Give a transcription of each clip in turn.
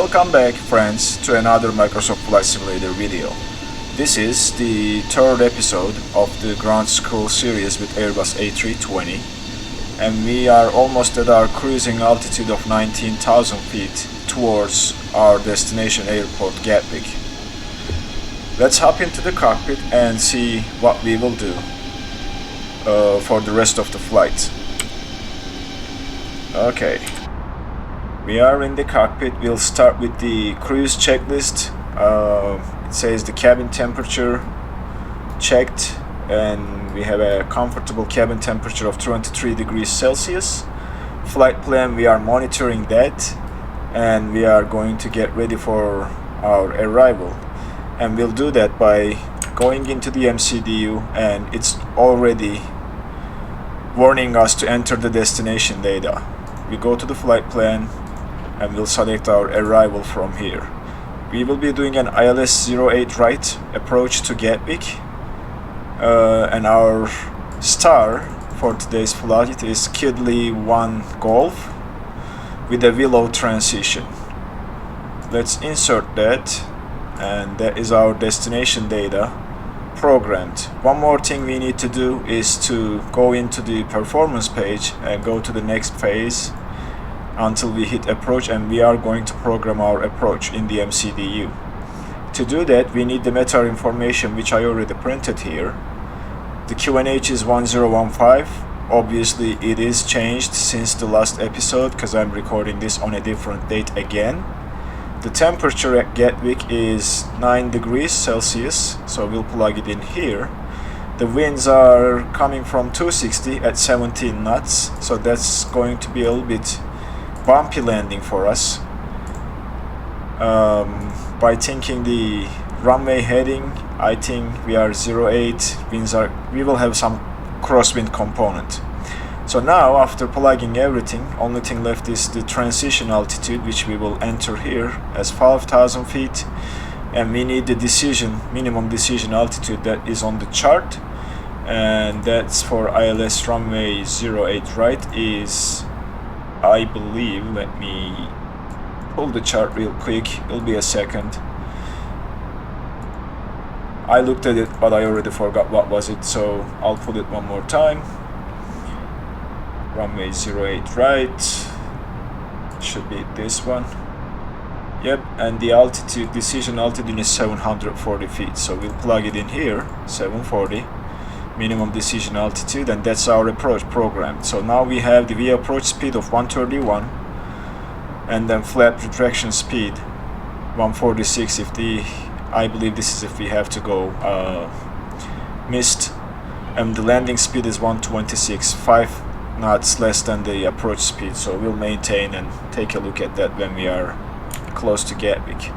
Welcome back, friends, to another Microsoft Flight Simulator video. This is the third episode of the ground school series with Airbus A320, and we are almost at our cruising altitude of 19,000 feet towards our destination airport Gatwick. Let's hop into the cockpit and see what we will do for the rest of the flight. Okay. We are in the cockpit. We'll start with the cruise checklist. It says the cabin temperature checked, and we have a comfortable cabin temperature of 23 degrees Celsius. Flight plan, we are monitoring that, and we are going to get ready for our arrival. And we'll do that by going into the MCDU, and it's already warning us to enter the destination data. We go to the flight plan and we'll select our arrival from here. We will be doing an ILS 08 right approach to Gatwick, and our star for today's flight is Kidley 1 Golf with a willow transition. Let's insert that, and that is our destination data programmed. One more thing we need to do is to go into the performance page and go to the next phase until we hit approach, and we are going to program our approach in the MCDU. To do that, we need the METAR information, which I already printed here. The QNH is 1015. Obviously it is changed since the last episode because I'm recording this on a different date again. The temperature at Gatwick is 9 degrees Celsius, so we'll plug it in here. The winds are coming from 260 at 17 knots, so that's going to be a little bit bumpy landing for us. By thinking the runway heading, I think we are 08. We will have some crosswind component. So now, after plugging everything, only thing left is the transition altitude, which we will enter here as 5,000 feet, and we need the minimum decision altitude that is on the chart, and that's for ILS runway 08 right is, I believe, let me pull the chart real quick, it'll be a second. I looked at it but I already forgot what was it, so I'll pull it one more time. Runway 08 right, should be this one. Yep, and the altitude, decision altitude is 740 feet, so we'll plug it in here, 740. Minimum decision altitude, and that's our approach program. So now we have the V approach speed of 131, and then flat retraction speed 146 I believe this is if we have to go missed, and the landing speed is 126, 5 knots less than the approach speed, so we'll maintain and take a look at that when we are close to Gatwick.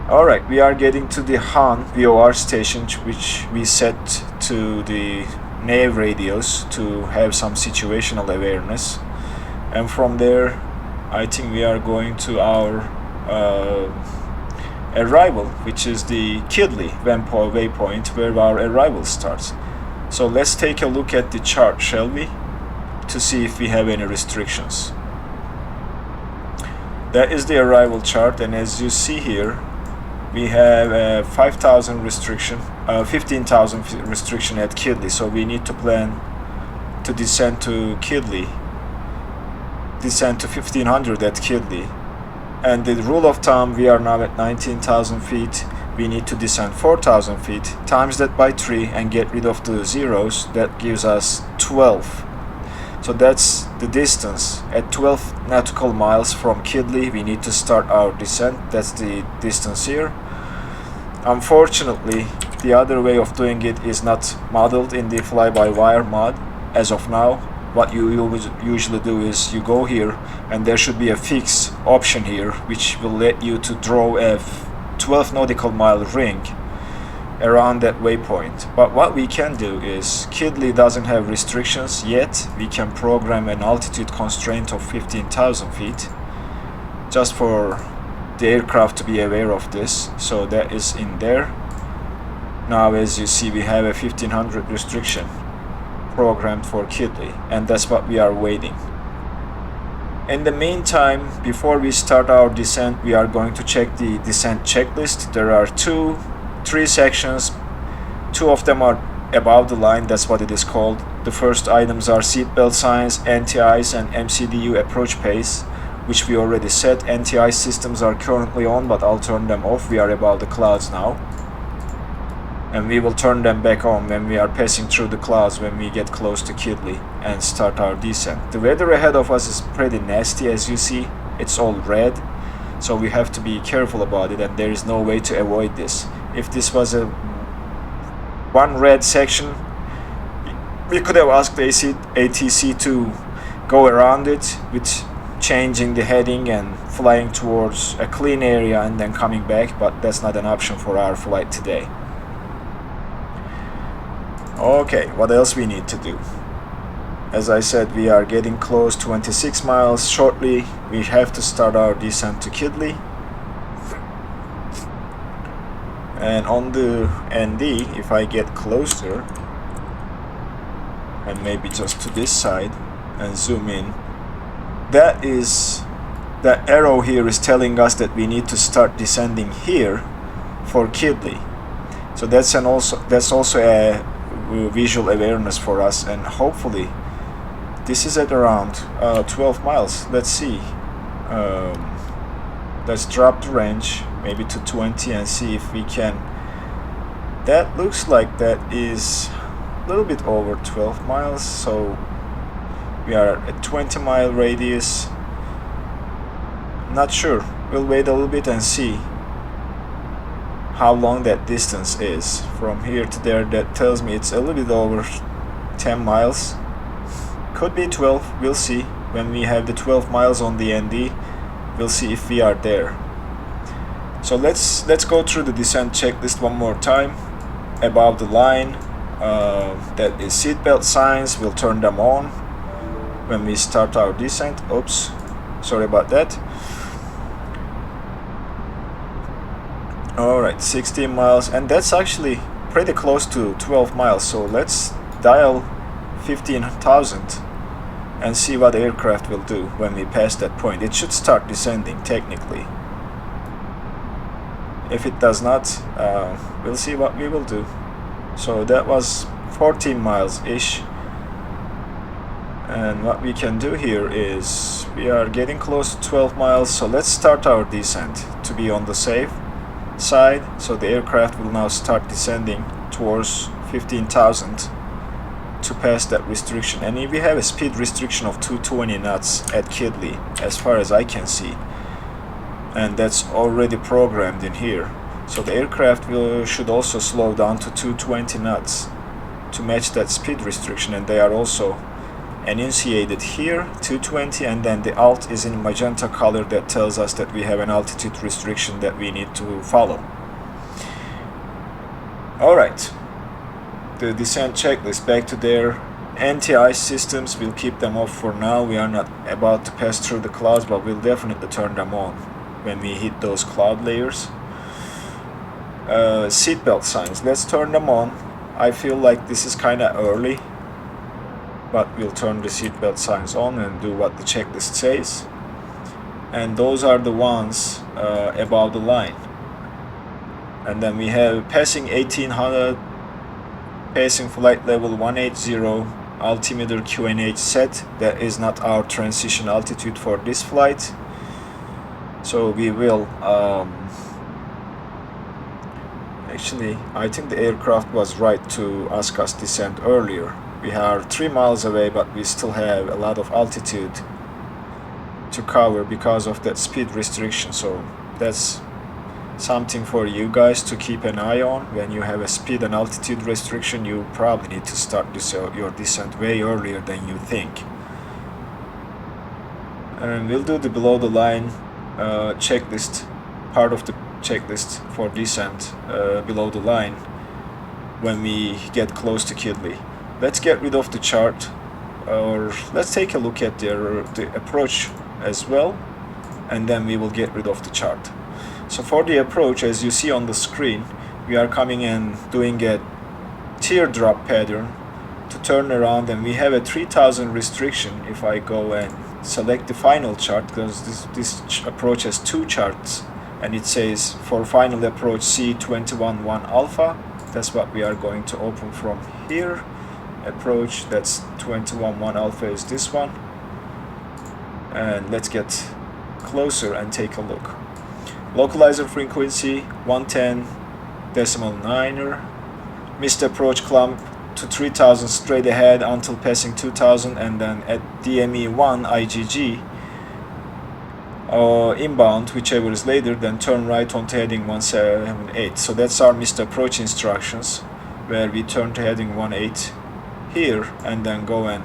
Alright, we are getting to the Han VOR station, which we set to the nav radios to have some situational awareness, and from there I think we are going to our arrival, which is the Kidley waypoint where our arrival starts. So let's take a look at the chart, shall we, to see if we have any restrictions. That is the arrival chart, and as you see here, we have a 5,000 restriction, 15,000 restriction at Kidley, so we need to plan to descend to Kidley, descend to 1500 at Kidley. And the rule of thumb, we are now at 19,000 feet, we need to descend 4,000 feet, times that by 3 and get rid of the zeros, that gives us 12. So that's the distance. At 12 nautical miles from Kidley, we need to start our descent. That's the distance here. Unfortunately, the other way of doing it is not modeled in the fly-by-wire mod as of now. What you usually do is you go here, and there should be a fix option here, which will let you to draw a 12 nautical mile ring around that waypoint. But what we can do is, Kidley doesn't have restrictions yet. We can program an altitude constraint of 15,000 feet just for the aircraft to be aware of this, so that is in there. Now as you see, we have a 1500 restriction programmed for Kidley, and that's what we are waiting. In the meantime, before we start our descent, we are going to check the descent checklist. There are three sections. Two of them are above the line, that's what it is called. The first items are seatbelt signs, anti-ice, and MCDU approach pace, which we already set. Anti-ice systems are currently on, but I'll turn them off. We are above the clouds now. And we will turn them back on when we are passing through the clouds, when we get close to Kidley and start our descent. The weather ahead of us is pretty nasty, as you see. It's all red, so we have to be careful about it, and there is no way to avoid this. If this was a one red section, we could have asked ATC to go around it with changing the heading and flying towards a clean area and then coming back, but that's not an option for our flight today. Okay, what else we need to do? As I said, we are getting close, 26 miles. Shortly we have to start our descent to Kidley. And on the ND, if I get closer, and maybe just to this side and zoom in, that arrow here is telling us that we need to start descending here for Kidley. So that's also a visual awareness for us, and hopefully this is at around 12 miles. Let's see. Let's drop the range maybe to 20 and see if we can. That looks like that is a little bit over 12 miles, so we are at 20-mile radius. Not sure. We'll wait a little bit and see how long that distance is from here to there. That tells me it's a little bit over 10 miles. Could be 12. We'll see. When we have the 12 miles on the ND, we'll see if we are there. So let's go through the descent checklist one more time. Above the line, that is seatbelt signs. We'll turn them on when we start our descent. Oops, sorry about that. Alright, 16 miles, and that's actually pretty close to 12 miles, so let's dial 15,000 and see what the aircraft will do when we pass that point. It should start descending technically. If it does not, we'll see what we will do. So that was 14 miles ish, and what we can do here is we are getting close to 12 miles, so let's start our descent to be on the safe side. So the aircraft will now start descending towards 15,000 to pass that restriction, and we have a speed restriction of 220 knots at Kidley as far as I can see, and that's already programmed in here. So the aircraft should also slow down to 220 knots to match that speed restriction, and they are also enunciated here, 220, and then the alt is in magenta color. That tells us that we have an altitude restriction that we need to follow. Alright, the descent checklist, back to their anti-ice systems. We'll keep them off for now. We are not about to pass through the clouds, but we'll definitely turn them on when we hit those cloud layers. Seatbelt signs, let's turn them on. I feel like this is kinda early, but we'll turn the seatbelt signs on and do what the checklist says. And those are the ones above the line. And then we have passing 1800, passing flight level 180, altimeter QNH set. That is not our transition altitude for this flight, so we will actually, I think the aircraft was right to ask us descend earlier. We are 3 miles away, but we still have a lot of altitude to cover because of that speed restriction. So that's something for you guys to keep an eye on. When you have a speed and altitude restriction, you probably need to start your descent way earlier than you think. And we'll do the below the line checklist, part of the checklist for descent below the line when we get close to Kidley. Let's get rid of the chart, or let's take a look at the approach as well, and then we will get rid of the chart. So for the approach, as you see on the screen, we are coming in doing a teardrop pattern to turn around, and we have a 3000 restriction. If I go and select the final chart, because this approach has two charts, and it says for final approach C211 alpha, that's what we are going to open from here. Approach, that's 211 alpha is this one, and let's get closer and take a look. Localizer frequency 110.9er, missed approach climb to 3000 straight ahead until passing 2000, and then at DME1 IGG inbound, whichever is later, then turn right onto heading 178. So that's our missed approach instructions, where we turn to heading 18 here and then go and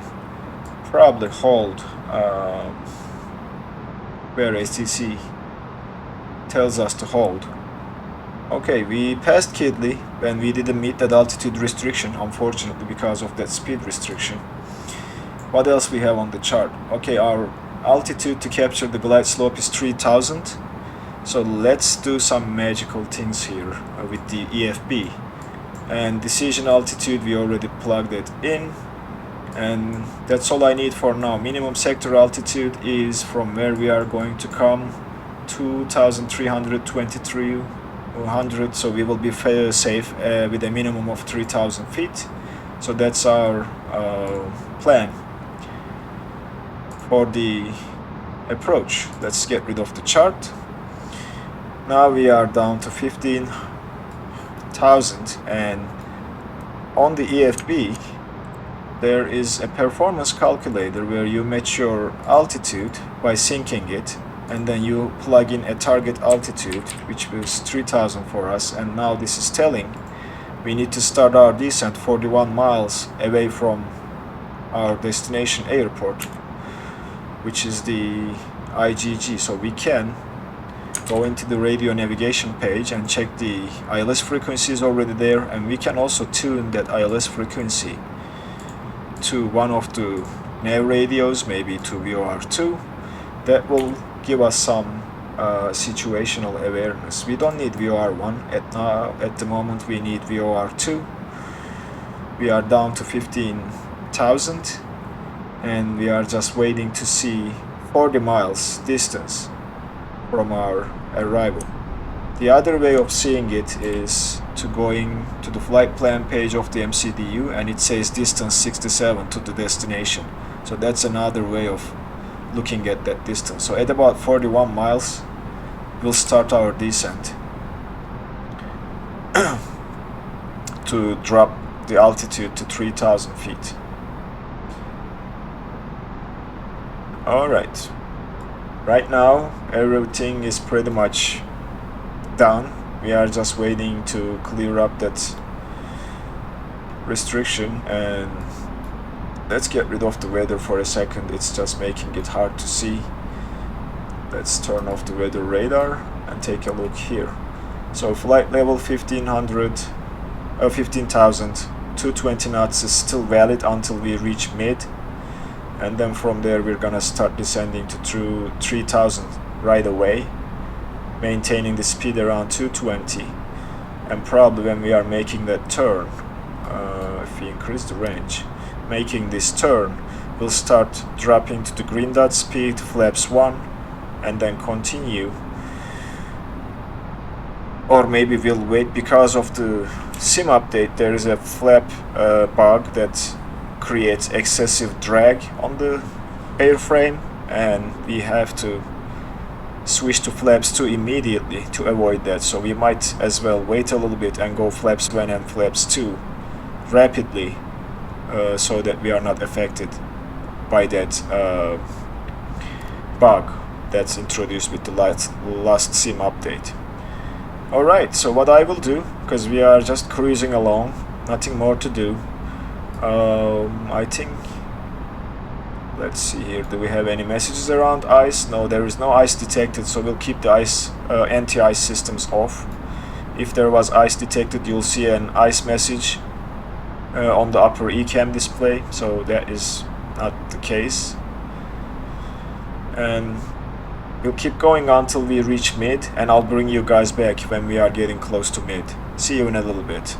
probably hold where ATC tells us to hold. Okay, we passed Kidley when we didn't meet that altitude restriction, unfortunately, because of that speed restriction. What else we have on the chart? Okay, our altitude to capture the glide slope is 3000. So let's do some magical things here with the EFB. And decision altitude, we already plugged it in. And that's all I need for now. Minimum sector altitude is from where we are going to come, 2323, so we will be safe with a minimum of 3000 feet. So that's our plan for the approach. Let's get rid of the chart. Now we are down to 15,000, and on the EFB there is a performance calculator where you match your altitude by syncing it, and then you plug in a target altitude, which was 3000 for us. And now this is telling we need to start our descent 41 miles away from our destination airport, which is the IGG. So we can go into the radio navigation page and check the ILS frequency is already there, and we can also tune that ILS frequency to one of the nav radios, maybe to VOR2. That will give us some situational awareness. We don't need VOR1 at the moment, we need VOR2. We are down to 15,000, and we are just waiting to see 40 miles distance from our arrival. The other way of seeing it is to going to the flight plan page of the MCDU, and it says distance 67 to the destination. So that's another way of looking at that distance. So at about 41 miles we'll start our descent to drop the altitude to 3000 feet. Alright, right now everything is pretty much done. We are just waiting to clear up that restriction, and let's get rid of the weather for a second. It's just making it hard to see. Let's turn off the weather radar and take a look here. So flight level 15,000, 220 knots is still valid until we reach mid, and then from there we're gonna start descending to 3000 right away, maintaining the speed around 220. And probably when we are making that turn, if we increase the range, making this turn, we'll start dropping to the green dot speed, flaps 1, and then continue. Or maybe we'll wait, because of the sim update there is a flap bug that creates excessive drag on the airframe, and we have to switch to flaps 2 immediately to avoid that. So we might as well wait a little bit and go flaps 1 and flaps 2 rapidly, so that we are not affected by that bug that's introduced with the last sim update. Alright, so what I will do, because we are just cruising along, nothing more to do, I think, let's see here, do we have any messages around ice? No, there is no ice detected, so we'll keep the ice anti-ice systems off. If there was ice detected, you'll see an ice message on the upper ECAM display, so that is not the case. And we'll keep going until we reach mid, and I'll bring you guys back when we are getting close to mid. See you in a little bit.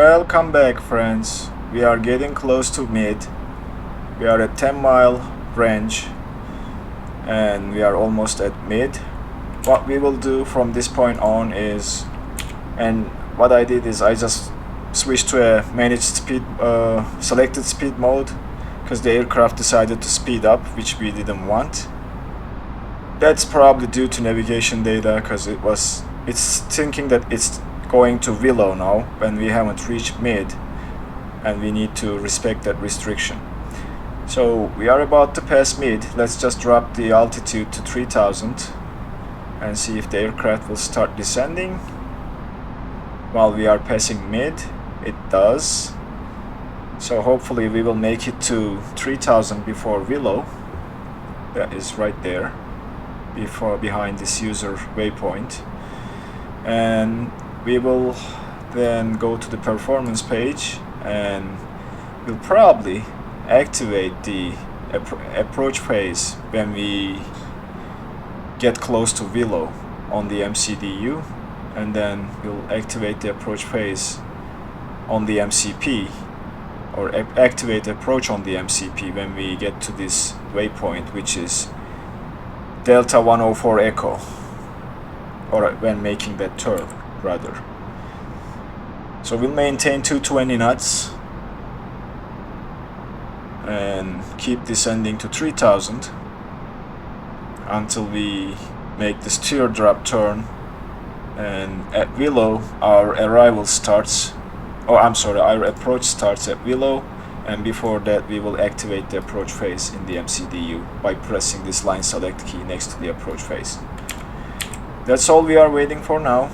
Welcome back, friends. We are getting close to mid. We are at 10-mile range and we are almost at mid. What we will do from this point on is, and what I did is I just switched to a managed speed, selected speed mode, because the aircraft decided to speed up, which we didn't want. That's probably due to navigation data, because it's thinking that it's going to Willow now when we haven't reached mid, and we need to respect that restriction. So we are about to pass mid. Let's just drop the altitude to 3000 and see if the aircraft will start descending while we are passing mid. It does. So hopefully we will make it to 3000 before Willow. That is right there, behind this user waypoint. And we will then go to the performance page and we'll probably activate the approach phase when we get close to Willow on the MCDU, and then we'll activate the approach phase on the MCP, or activate approach on the MCP when we get to this waypoint, which is Delta 104 Echo, or when making that turn rather. So we'll maintain 220 knots and keep descending to 3000 until we make this teardrop turn, and at Willow our arrival starts, our approach starts at Willow, and before that we will activate the approach phase in the MCDU by pressing this line select key next to the approach phase. That's all we are waiting for now.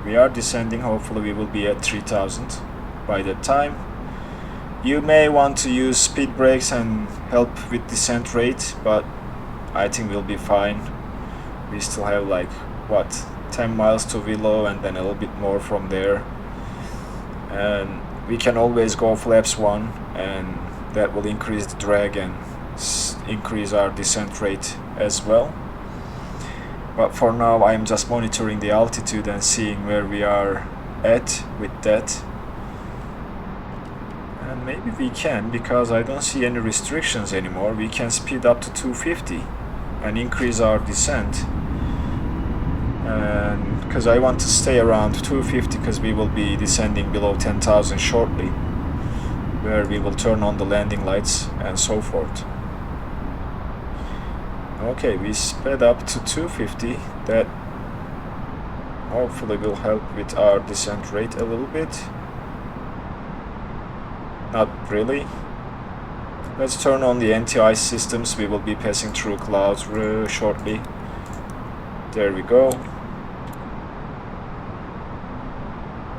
We are descending. Hopefully we will be at 3000 by that time. You may want to use speed brakes and help with descent rate, but I think we'll be fine. We still have like, what, 10 miles to Willow and then a little bit more from there. And we can always go flaps 1, and that will increase the drag and increase our descent rate as well. But for now I am just monitoring the altitude and seeing where we are at with that. And maybe we can, because I don't see any restrictions anymore, we can speed up to 250 and increase our descent. And because I want to stay around 250, because we will be descending below 10,000 shortly, where we will turn on the landing lights and so forth. Okay, we sped up to 250. That hopefully will help with our descent rate a little bit. Not really. Let's turn on the anti-ice systems. We will be passing through clouds shortly. There we go.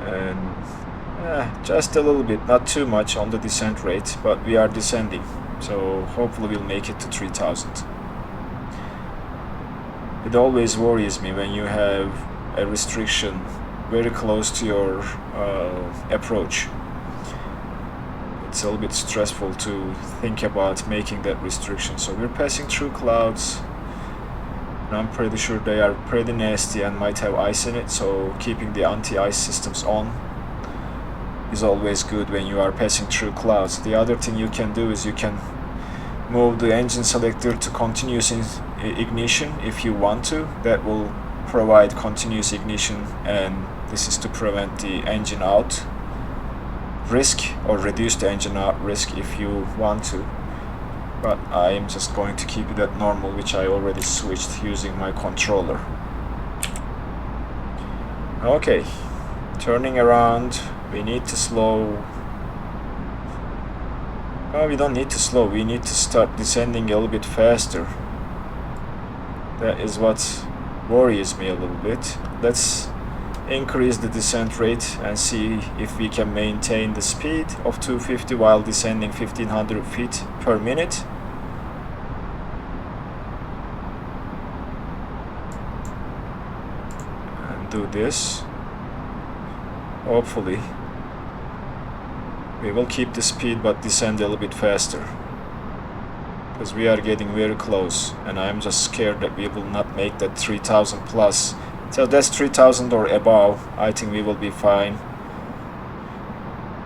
And just a little bit, not too much on the descent rate, but we are descending. So hopefully we'll make it to 3000. It always worries me when you have a restriction very close to your approach. It's a little bit stressful to think about making that restriction. So we're passing through clouds, and I'm pretty sure they are pretty nasty and might have ice in it, so keeping the anti-ice systems on is always good when you are passing through clouds. The other thing you can do is you can move the engine selector to continuous ignition if you want to. That will provide continuous ignition, and this is to prevent the engine out risk, or reduce the engine out risk if you want to. But I am just going to keep it at normal, which I already switched using my controller. Okay, turning around, we need to slow. Oh, we don't need to slow, we need to start descending a little bit faster. That is what worries me a little bit. Let's increase the descent rate and see if we can maintain the speed of 250 while descending 1500 feet per minute. And do this. Hopefully we will keep the speed but descend a little bit faster, because we are getting very close and I'm just scared that we will not make that 3000 plus. So that's 3000 or above. I think we will be fine.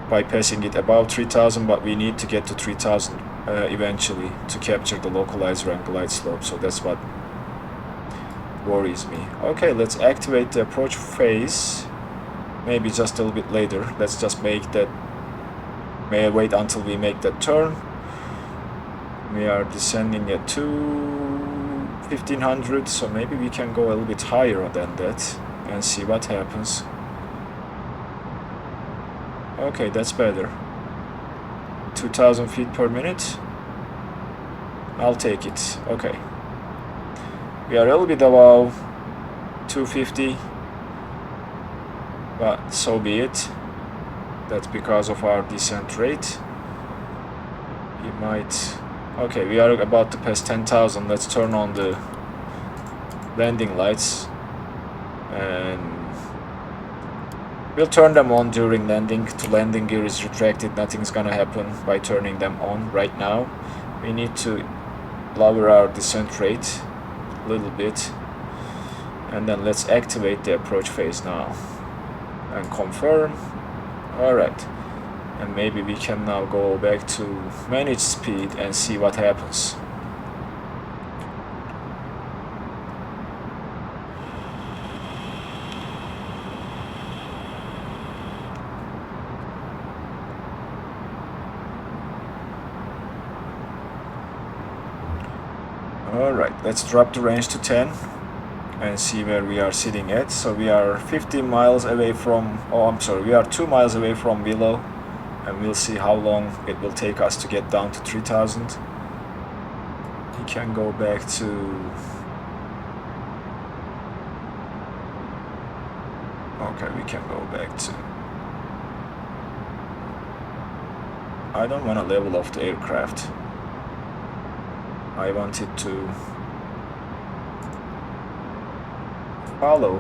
bypassing it above 3000, but we need to get to 3000 eventually to capture the localizer and glide slope, so that's what worries me. Okay, let's activate the approach phase, maybe just a little bit later. Let's just make that, may I wait until we make that turn. We are descending at 1500, so maybe we can go a little bit higher than that and see what happens. Okay, that's better. 2000 feet per minute. I'll take it. Okay. We are a little bit above 250, but so be it. That's because of our descent rate. You might... Okay, we are about to pass 10,000. Let's turn on the landing lights, and we'll turn them on during landing. To landing gear is retracted. Nothing's gonna happen by turning them on right now. We need to lower our descent rate a little bit, and then let's activate the approach phase now and confirm. Alright, and maybe we can now go back to manage speed and see what happens. Alright, let's drop the range to 10 and see where we are sitting at. So we are 15 miles away from, oh I'm sorry, we are 2 miles away from below, and we'll see how long it will take us to get down to 3000. We can go back to, okay, we can go back to, I don't want to level off the aircraft. I want it to follow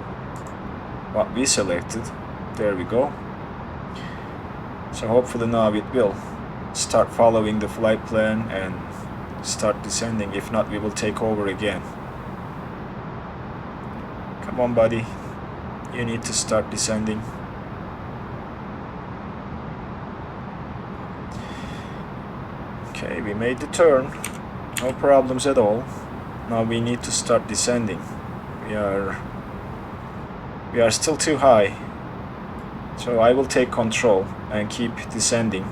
what we selected. There we go. So hopefully now it will start following the flight plan and start descending. If not, we will take over again. Come on, buddy. You need to start descending. Okay, we made the turn. No problems at all. Now we need to start descending. We are still too high. So I will take control and keep descending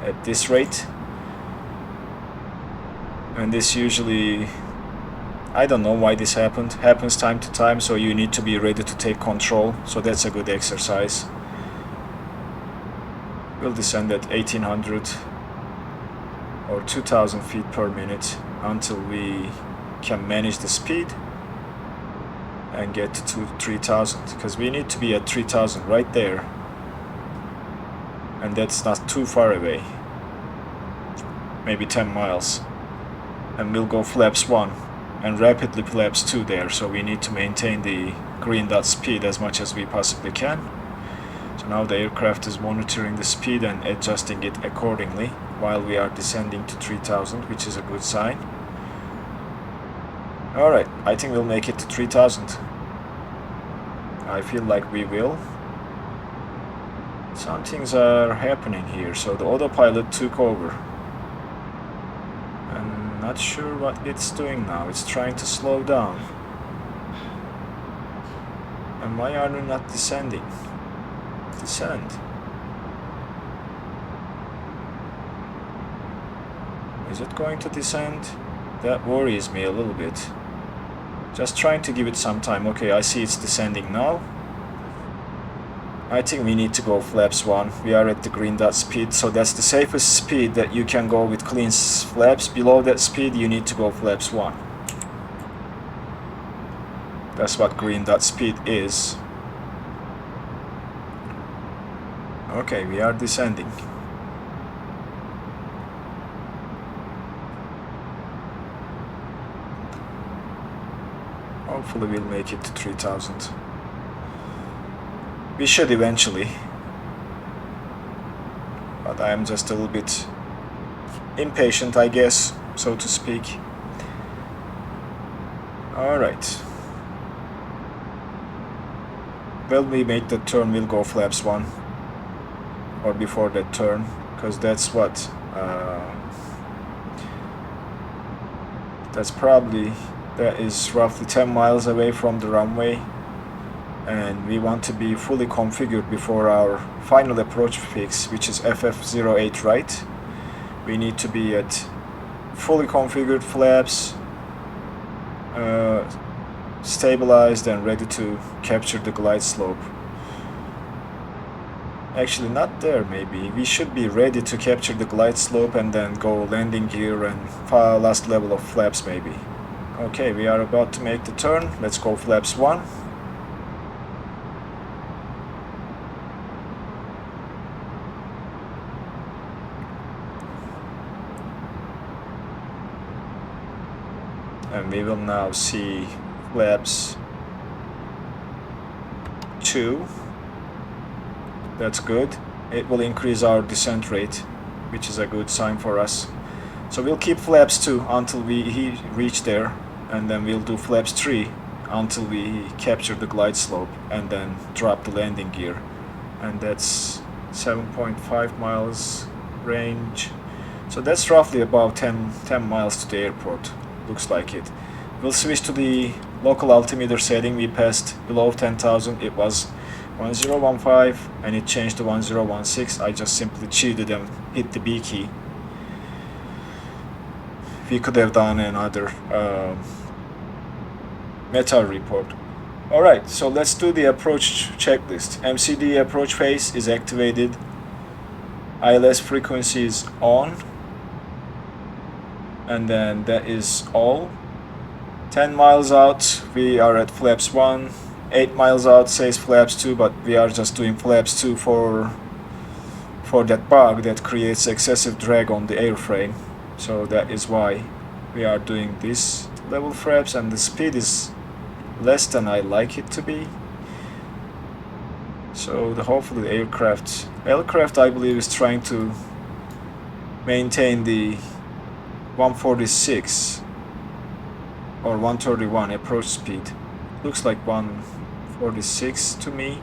at this rate. And this usually, I don't know why this happens time to time, so you need to be ready to take control. So that's a good exercise. We'll descend at 1800 or 2000 feet per minute until we can manage the speed and get to 3000, because we need to be at 3000 right there, and that's not too far away, maybe 10 miles, and we'll go flaps 1 and rapidly flaps 2 there. So we need to maintain the green dot speed as much as we possibly can. So now the aircraft is monitoring the speed and adjusting it accordingly while we are descending to 3000, which is a good sign. Alright, I think we'll make it to 3000. I feel like we will. Some things are happening here. So the autopilot took over. I'm not sure what it's doing now. It's trying to slow down. And why are we not descending? Descend. Is it going to descend? That worries me a little bit. Just trying to give it some time. Okay, I see it's descending now. I think we need to go flaps 1. We are at the green dot speed, so that's the safest speed that you can go with clean flaps. Below that speed, you need to go flaps 1. That's what green dot speed is. Okay, we are descending. Hopefully we'll make it to 3000. We should eventually. But I am just a little bit impatient, I guess, so to speak. Alright. Well, we made the turn, we'll go flaps 1. or before that turn, because that's what that is roughly 10 miles away from the runway, and we want to be fully configured before our final approach fix, which is FF08 right. We need to be at fully configured flaps, stabilized and ready to capture the glide slope. Actually, not there, maybe. We should be ready to capture the glide slope and then go landing gear and last level of flaps, maybe. Okay, we are about to make the turn. Let's go flaps 1. And we will now see flaps 2. That's good. It will increase our descent rate, which is a good sign for us. So we'll keep flaps 2 until we reach there, and then we'll do flaps 3 until we capture the glide slope, and then drop the landing gear. And that's 7.5 miles range. So that's roughly about 10 miles to the airport. Looks like it. We'll switch to the local altimeter setting. We passed below 10,000. It was 1015 and it changed to 1016. I just simply cheated and hit the B key. We could have done another meta report. Alright, so let's do the approach checklist. MCD approach phase is activated. ILS frequency is on. And then that is all. 10 miles out, we are at flaps 1. 8 miles out says flaps 2, but we are just doing flaps 2 for that bug that creates excessive drag on the airframe. So that is why we are doing this level flaps, and the speed is less than I like it to be. So hopefully the aircraft I believe is trying to maintain the 146 or 131 approach speed. Looks like 146 to me,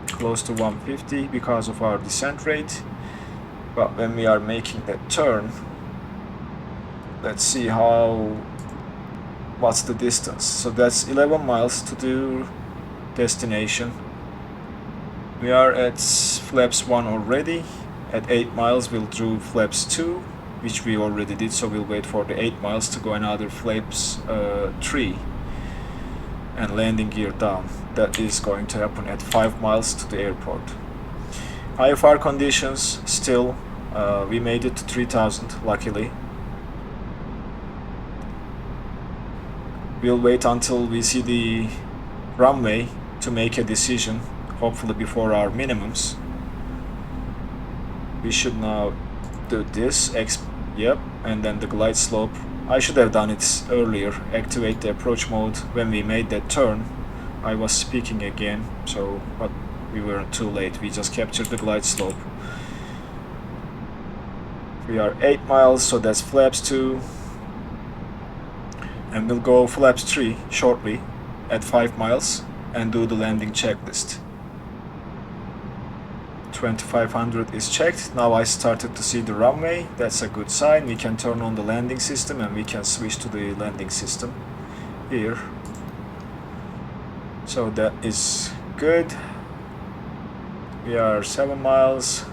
close to 150 because of our descent rate. But when we are making that turn, let's see what's the distance. So that's 11 miles to the destination. We are at flaps 1 already. At 8 miles we'll do flaps 2, which we already did, so we'll wait for the 8 miles to go another flaps 3 and landing gear down. That is going to happen at 5 miles to the airport. IFR conditions still, we made it to 3000 luckily. We'll wait until we see the runway to make a decision, hopefully before our minimums. We should now do this, yep, and then the glide slope. I should have done it earlier, activate the approach mode when we made that turn. I was speaking again, but we weren't too late, we just captured the glide slope. We are 8 miles, so that's flaps 2. And we'll go flaps 3 shortly at 5 miles and do the landing checklist. 2500 is checked. Now I started to see the runway. That's a good sign. We can turn on the landing system and we can switch to the landing system here. So that is good. We are 7 miles.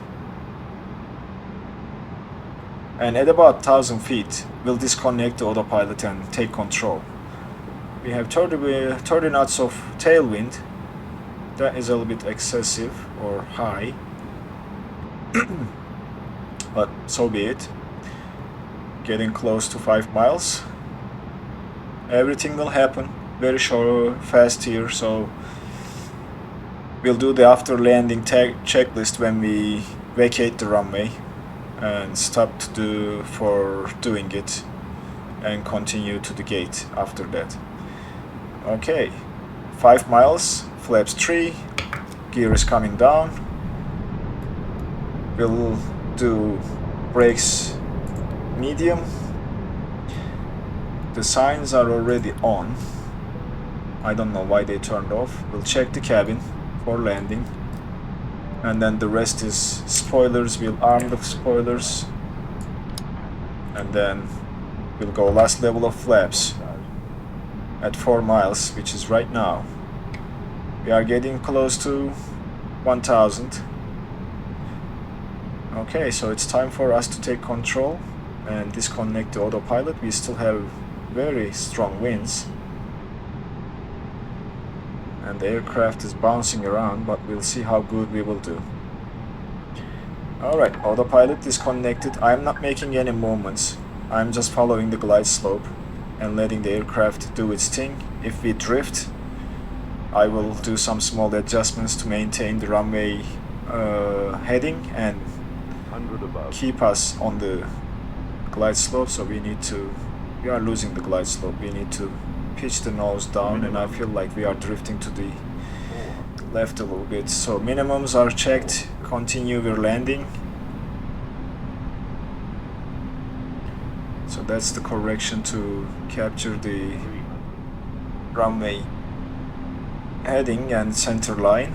And at about 1000 feet, we'll disconnect the autopilot and take control. We have 30 knots of tailwind. That is a little bit excessive or high. But so be it. Getting close to 5 miles. Everything will happen very fast here, so we'll do the after landing checklist when we vacate the runway and stop for doing it and continue to the gate after that. Okay, 5 miles, flaps 3, gear is coming down. We'll do brakes medium. The signs are already on. I don't know why they turned off. We'll check the cabin for landing. and then the rest is spoilers. We'll arm the spoilers, and then we'll go last level of flaps at 4 miles, which is right now. We are getting close to 1000. Okay, so it's time for us to take control and disconnect the autopilot. We still have very strong winds, and the aircraft is bouncing around, but we'll see how good we will do. Alright, autopilot disconnected. I'm not making any movements. I'm just following the glide slope and letting the aircraft do its thing. If we drift, I will do some small adjustments to maintain the runway heading and keep us on the glide slope. So we are losing the glide slope. We need to pitch the nose down, and I feel like we are drifting to the left a little bit. So minimums are checked. Continue, we're landing. So that's the correction to capture the runway heading and center line.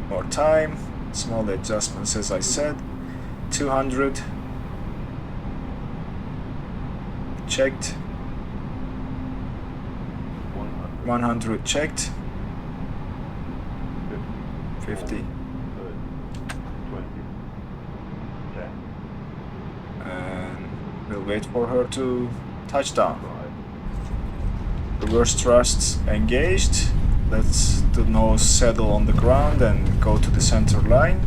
More time, small adjustments as I said. 200 checked, 100 checked, 50, and we'll wait for her to touch down. Reverse thrusts engaged. Let's the nose settle on the ground and go to the center line,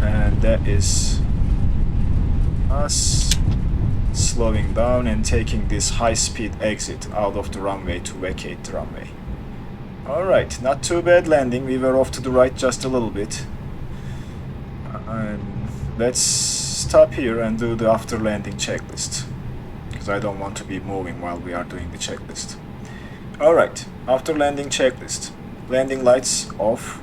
and that is us slowing down and taking this high-speed exit out of the runway to vacate the runway. Alright, not too bad landing. We were off to the right just a little bit. And let's stop here and do the after landing checklist, because I don't want to be moving while we are doing the checklist. Alright, after landing checklist. Landing lights off.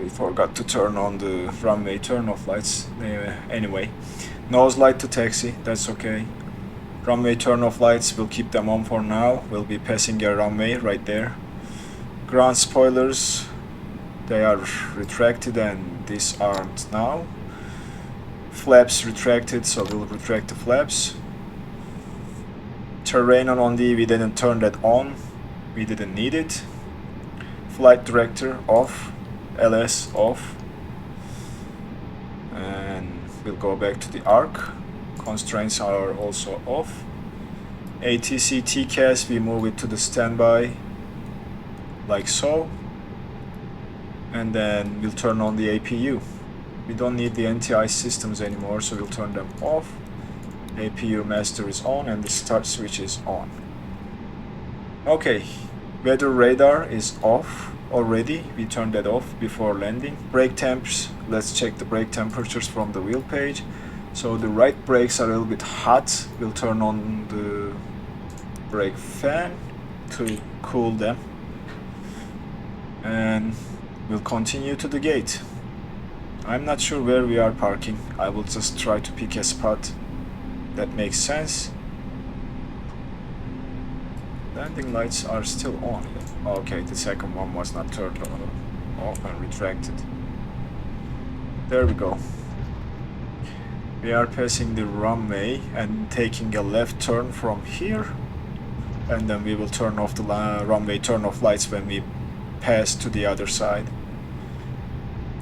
We forgot to turn on the runway turn-off lights. Anyway, nose light to taxi, that's okay. Runway turn-off lights, we'll keep them on for now. We'll be passing a runway right there. Ground spoilers, they are retracted and these aren't now. Flaps retracted, so we'll retract the flaps. Terrain on the, we didn't turn that on. We didn't need it. Flight director off. LS off, and we'll go back to the arc. Constraints are also off. ATC TCAS, we move it to the standby like so, and then we'll turn on the APU. We don't need the NTI systems anymore, so we'll turn them off. APU master is on and the start switch is on. Okay, weather radar is off already. We turned that off before landing. Brake temps, let's check the brake temperatures from the wheel page. So the right brakes are a little bit hot. We'll turn on the brake fan to cool them, and we'll continue to the gate. I'm not sure where we are parking. I will just try to pick a spot that makes sense. Landing lights are still on. Okay, the second one was not turned on, off and retracted. There we go. We are passing the runway and taking a left turn from here, and then we will turn off the runway turn off lights when we pass to the other side.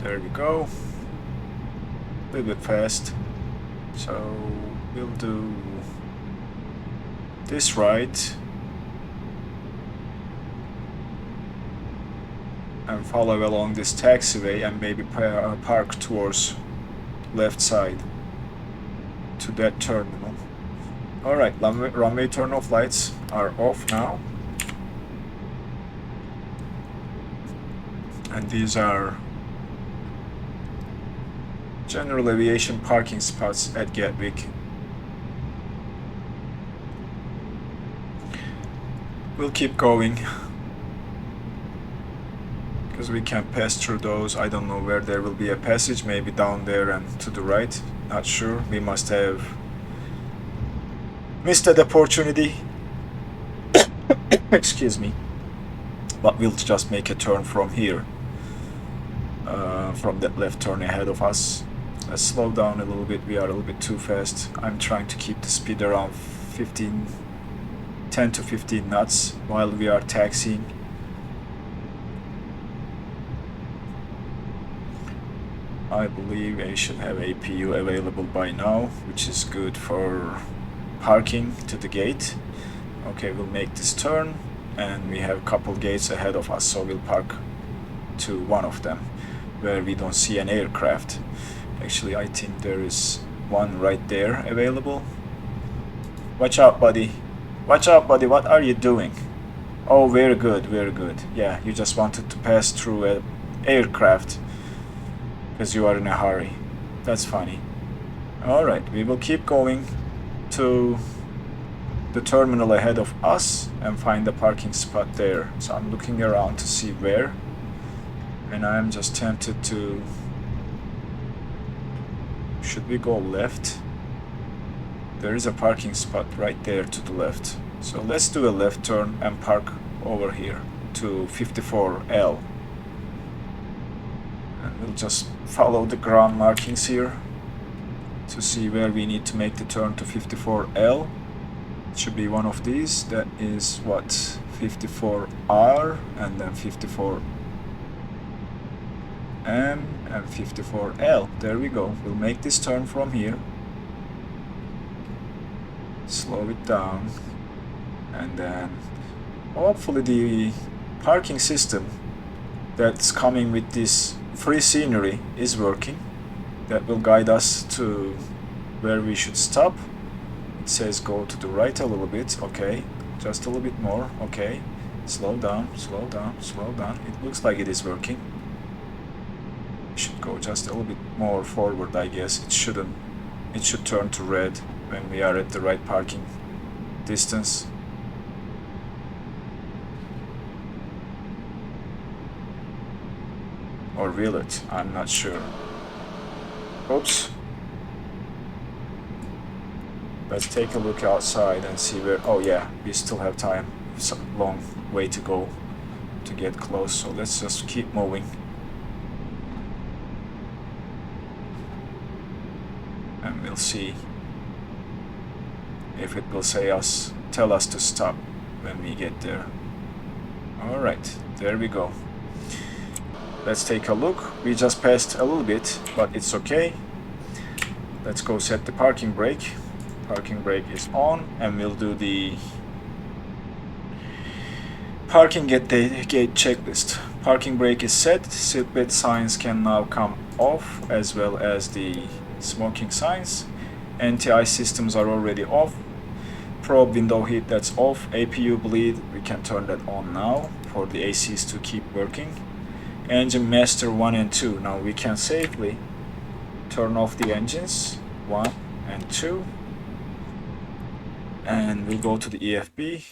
There we go. A little bit fast. So we'll do this right and follow along this taxiway and maybe park towards left side to that terminal. Alright, runway turn off lights are off now, and these are general aviation parking spots at Gatwick. We'll keep going because we can pass through those. I don't know where there will be a passage, maybe down there and to the right, not sure. We must have missed that opportunity. Excuse me. But we'll just make a turn from here, from that left turn ahead of us. Let's slow down a little bit. We are a little bit too fast. I'm trying to keep the speed around 10 to 15 knots while we are taxiing. I believe I should have APU available by now, which is good for parking to the gate. Okay, we'll make this turn, and we have a couple gates ahead of us, so we'll park to one of them where we don't see an aircraft. Actually, I think there is one right there available. Watch out, buddy. Watch out, buddy. What are you doing? Oh, very good, very good. Yeah, you just wanted to pass through an aircraft because you are in a hurry. That's funny. Alright, we will keep going to the terminal ahead of us and find a parking spot there. So I'm looking around to see where, and I'm just tempted to... Should we go left? There is a parking spot right there to the left. So let's do a left turn and park over here to 54L. And we'll just follow the ground markings here to see where we need to make the turn to 54L. It should be one of these. That is what? 54R and then 54M and 54L. There we go. We'll make this turn from here. Slow it down. And then hopefully the parking system that's coming with this free scenery is working. That will guide us to where we should stop. It says go to the right a little bit. Okay, just a little bit more. Okay, slow down, slow down, slow down. It looks like it is working. We should go just a little bit more forward, I guess. It shouldn't. It should turn to red when we are at the right parking distance. Or will it? I'm not sure. Oops. Let's take a look outside and see where... Oh yeah, we still have time. It's a long way to go to get close, so let's just keep moving. And we'll see if it will tell us to stop when we get there. Alright, there we go. Let's take a look. We just passed a little bit, but it's okay. Let's go set the parking brake. Parking brake is on, and we'll do the parking at the gate checklist. Parking brake is set. Seatbelt signs can now come off, as well as the smoking signs. Anti-ice systems are already off. Probe window heat, that's off. APU bleed, we can turn that on now for the ACs to keep working. Engine master 1 and 2. Now we can safely turn off the engines 1 and 2. And we'll go to the EFB.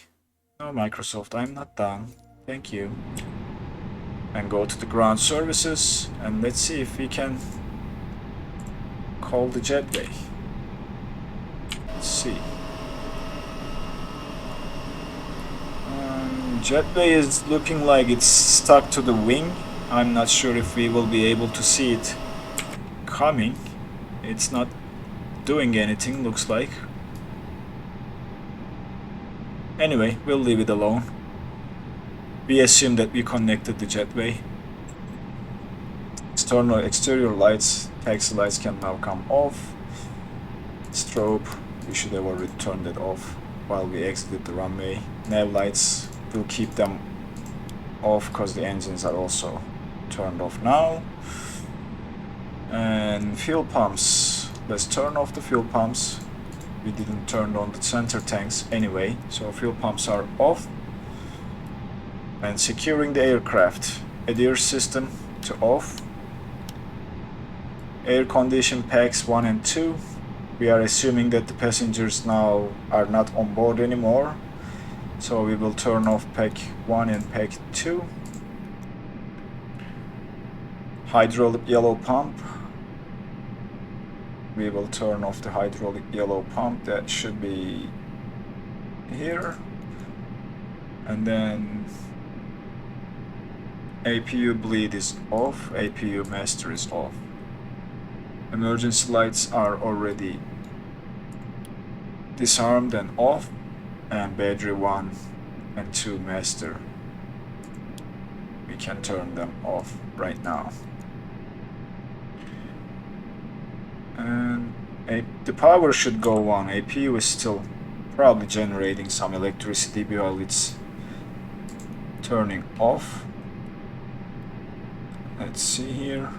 No, Microsoft, I'm not done. Thank you. And go to the ground services. And let's see if we can call the jetway. Let's see. Jetway is looking like it's stuck to the wing. I'm not sure if we will be able to see it coming. It's not doing anything, looks like. Anyway, we'll leave it alone. We assume that we connected the jetway. External exterior lights, taxi lights can now come off. Strobe, we should have already turned it off while we exited the runway. Nav lights, we'll keep them off because the engines are also turned off now. And fuel pumps, let's turn off the fuel pumps. We didn't turn on the center tanks anyway, so fuel pumps are off. And securing the aircraft, ADIR system to off. Air condition packs 1 and 2. We are assuming that the passengers now are not on board anymore, so we will turn off pack 1 and pack 2. Hydraulic yellow pump. We will turn off the hydraulic yellow pump. That should be here. And then APU bleed is off, APU master is off. Emergency lights are already disarmed and off, and battery 1 and 2 master, we can turn them off right now. And the power should go on. APU is still probably generating some electricity while it's turning off. Let's see here.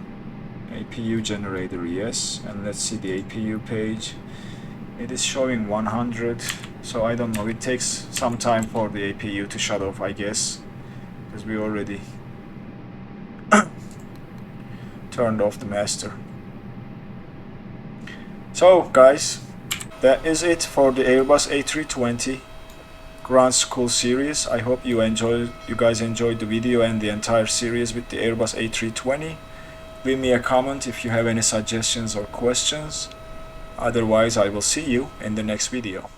APU generator, yes. And let's see the APU page. It is showing 100, so I don't know. It takes some time for the APU to shut off, I guess, because we already turned off the master. So guys, that is it for the Airbus A320 Ground School series. I hope you guys enjoyed the video and the entire series with the Airbus A320. Leave me a comment if you have any suggestions or questions. Otherwise, I will see you in the next video.